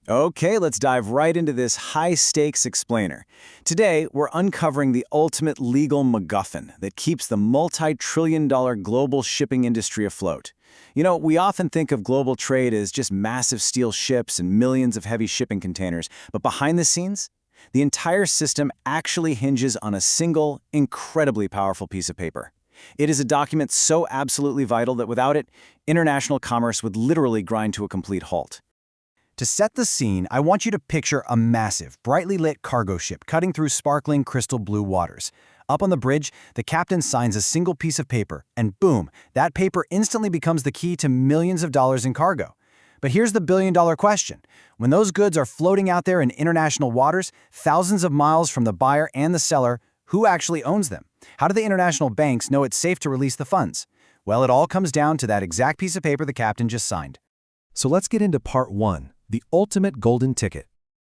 Okay, let's dive right into this high-stakes explainer. Today, we're uncovering the ultimate legal MacGuffin that keeps the multi-trillion-dollar global shipping industry afloat. We often think of global trade as just massive steel ships and millions of heavy shipping containers, but behind the scenes, the entire system actually hinges on a single, incredibly powerful piece of paper. It is a document so absolutely vital that without it, international commerce would literally grind to a complete halt. To set the scene, I want you to picture a massive, brightly lit cargo ship cutting through sparkling crystal blue waters. Up on the bridge, the captain signs a single piece of paper, and boom, that paper instantly becomes the key to millions of dollars in cargo. But here's the billion-dollar question. When those goods are floating out there in international waters, thousands of miles from the buyer and the seller, who actually owns them? How do the international banks know it's safe to release the funds? Well, it all comes down to that exact piece of paper the captain just signed. So let's get into part one, the ultimate golden ticket.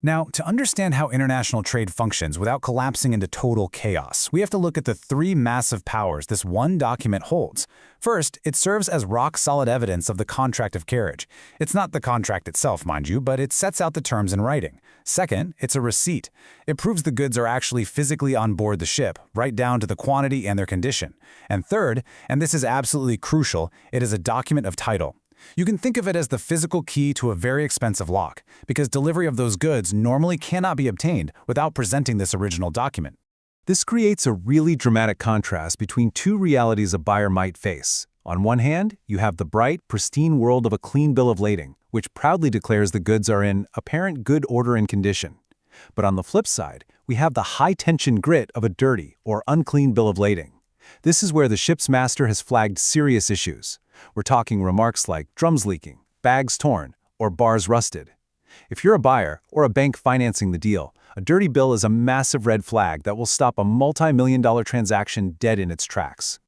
Now, to understand how international trade functions without collapsing into total chaos, we have to look at the three massive powers this one document holds. First, it serves as rock-solid evidence of the contract of carriage. It's not the contract itself, mind you, but it sets out the terms in writing. Second, it's a receipt. It proves the goods are actually physically on board the ship, right down to the quantity and their condition. And third, and this is absolutely crucial, it is a document of title. You can think of it as the physical key to a very expensive lock, because delivery of those goods normally cannot be obtained without presenting this original document. This creates a really dramatic contrast between two realities a buyer might face. On one hand, you have the bright, pristine world of a clean bill of lading, which proudly declares the goods are in apparent good order and condition. But on the flip side, we have the high-tension grit of a dirty or unclean bill of lading. This is where the ship's master has flagged serious issues. We're talking remarks like drums leaking, bags torn, or bars rusted. If you're a buyer or a bank financing the deal, a dirty bill is a massive red flag that will stop a multi-million-dollar transaction dead in its tracks.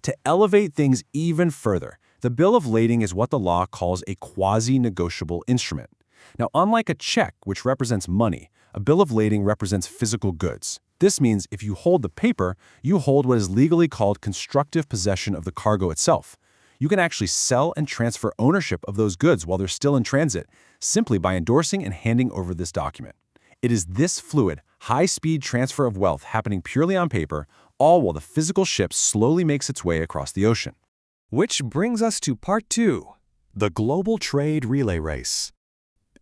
To elevate things even further, the bill of lading is what the law calls a quasi-negotiable instrument. Now, unlike a check, which represents money, a bill of lading represents physical goods. This means if you hold the paper, you hold what is legally called constructive possession of the cargo itself. You can actually sell and transfer ownership of those goods while they're still in transit, simply by endorsing and handing over this document. It is this fluid, high-speed transfer of wealth happening purely on paper, all while the physical ship slowly makes its way across the ocean. Which brings us to part two, the global trade relay race.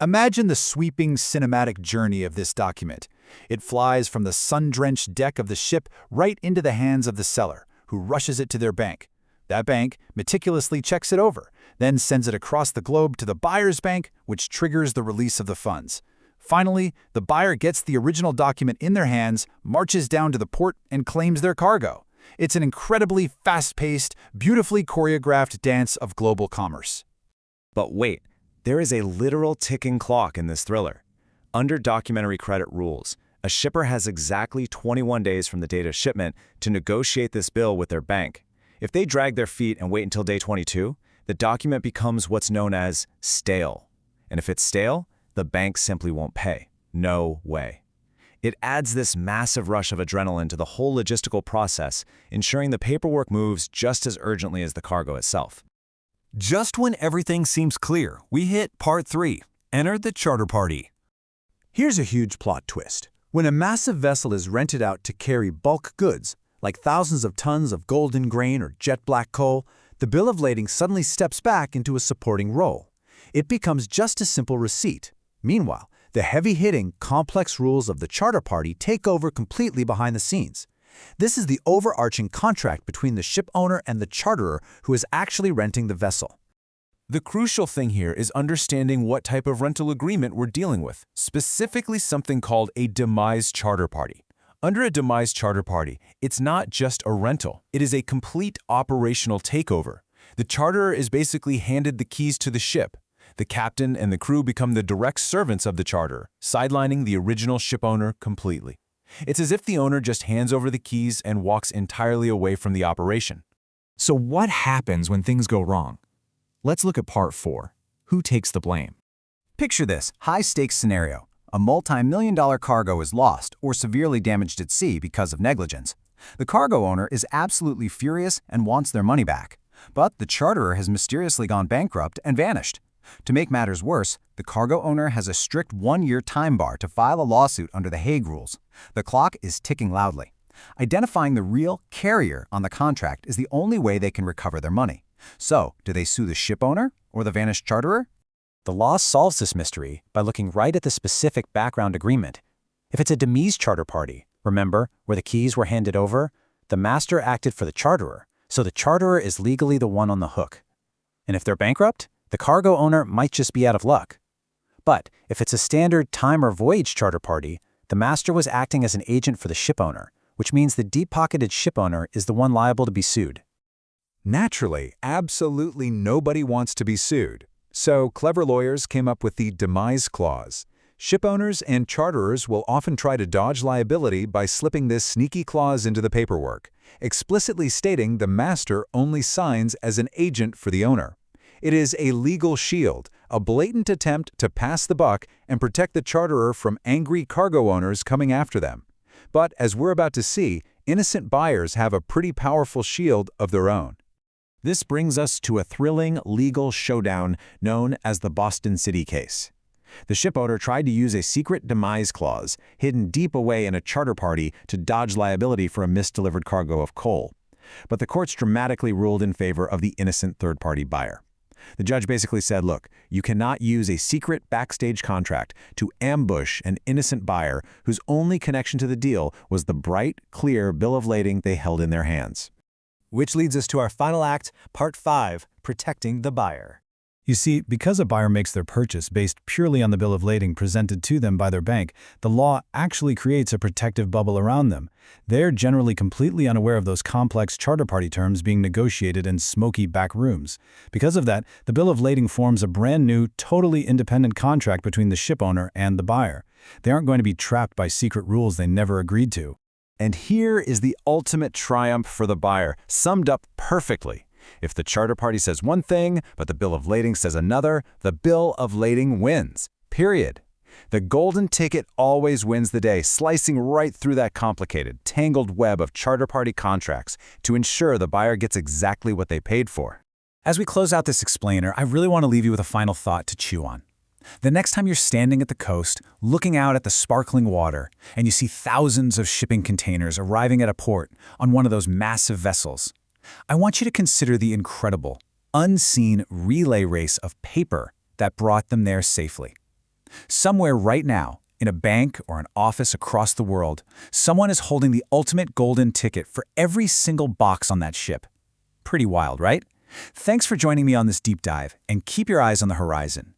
Imagine the sweeping cinematic journey of this document. It flies from the sun-drenched deck of the ship right into the hands of the seller, who rushes it to their bank. That bank meticulously checks it over, then sends it across the globe to the buyer's bank, which triggers the release of the funds. Finally, the buyer gets the original document in their hands, marches down to the port, and claims their cargo. It's an incredibly fast-paced, beautifully choreographed dance of global commerce. But wait, there is a literal ticking clock in this thriller. Under documentary credit rules, a shipper has exactly 21 days from the date of shipment to negotiate this bill with their bank. If they drag their feet and wait until day 22, the document becomes what's known as stale. And if it's stale, the bank simply won't pay. No way. It adds this massive rush of adrenaline to the whole logistical process, ensuring the paperwork moves just as urgently as the cargo itself. Just when everything seems clear, we hit part three. Enter the charter party. Here's a huge plot twist. When a massive vessel is rented out to carry bulk goods, like thousands of tons of golden grain or jet black coal, the bill of lading suddenly steps back into a supporting role. It becomes just a simple receipt. Meanwhile, the heavy-hitting, complex rules of the charter party take over completely behind the scenes. This is the overarching contract between the ship owner and the charterer who is actually renting the vessel. The crucial thing here is understanding what type of rental agreement we're dealing with, specifically something called a demise charter party. Under a demise charter party, it's not just a rental, it is a complete operational takeover. The charterer is basically handed the keys to the ship. The captain and the crew become the direct servants of the charterer, sidelining the original ship owner completely. It's as if the owner just hands over the keys and walks entirely away from the operation. So what happens when things go wrong? Let's look at part four. Who takes the blame? Picture this high-stakes scenario. A multi-million-dollar cargo is lost or severely damaged at sea because of negligence. The cargo owner is absolutely furious and wants their money back. But the charterer has mysteriously gone bankrupt and vanished. To make matters worse, the cargo owner has a strict one-year time bar to file a lawsuit under the Hague Rules. The clock is ticking loudly. Identifying the real carrier on the contract is the only way they can recover their money. So, do they sue the ship owner or the vanished charterer? The law solves this mystery by looking right at the specific background agreement. If it's a demise charter party, remember, where the keys were handed over, the master acted for the charterer, so the charterer is legally the one on the hook. And if they're bankrupt, the cargo owner might just be out of luck. But if it's a standard time or voyage charter party, the master was acting as an agent for the ship owner, which means the deep-pocketed ship owner is the one liable to be sued. Naturally, absolutely nobody wants to be sued. So clever lawyers came up with the demise clause. Shipowners and charterers will often try to dodge liability by slipping this sneaky clause into the paperwork, explicitly stating the master only signs as an agent for the owner. It is a legal shield, a blatant attempt to pass the buck and protect the charterer from angry cargo owners coming after them. But as we're about to see, innocent buyers have a pretty powerful shield of their own. This brings us to a thrilling legal showdown known as the Boston City case. The shipowner tried to use a secret demise clause hidden deep away in a charter party to dodge liability for a misdelivered cargo of coal. But the courts dramatically ruled in favor of the innocent third-party buyer. The judge basically said, look, you cannot use a secret backstage contract to ambush an innocent buyer whose only connection to the deal was the bright, clear bill of lading they held in their hands. Which leads us to our final act, Part 5, Protecting the Buyer. You see, because a buyer makes their purchase based purely on the bill of lading presented to them by their bank, the law actually creates a protective bubble around them. They're generally completely unaware of those complex charter party terms being negotiated in smoky back rooms. Because of that, the bill of lading forms a brand new, totally independent contract between the ship owner and the buyer. They aren't going to be trapped by secret rules they never agreed to. And here is the ultimate triumph for the buyer, summed up perfectly. If the charter party says one thing, but the bill of lading says another, the bill of lading wins. Period. The golden ticket always wins the day, slicing right through that complicated, tangled web of charter party contracts to ensure the buyer gets exactly what they paid for. As we close out this explainer, I really want to leave you with a final thought to chew on. The next time you're standing at the coast, looking out at the sparkling water, and you see thousands of shipping containers arriving at a port on one of those massive vessels, I want you to consider the incredible, unseen relay race of paper that brought them there safely. Somewhere right now, in a bank or an office across the world, someone is holding the ultimate golden ticket for every single box on that ship. Pretty wild, right? Thanks for joining me on this deep dive, and keep your eyes on the horizon.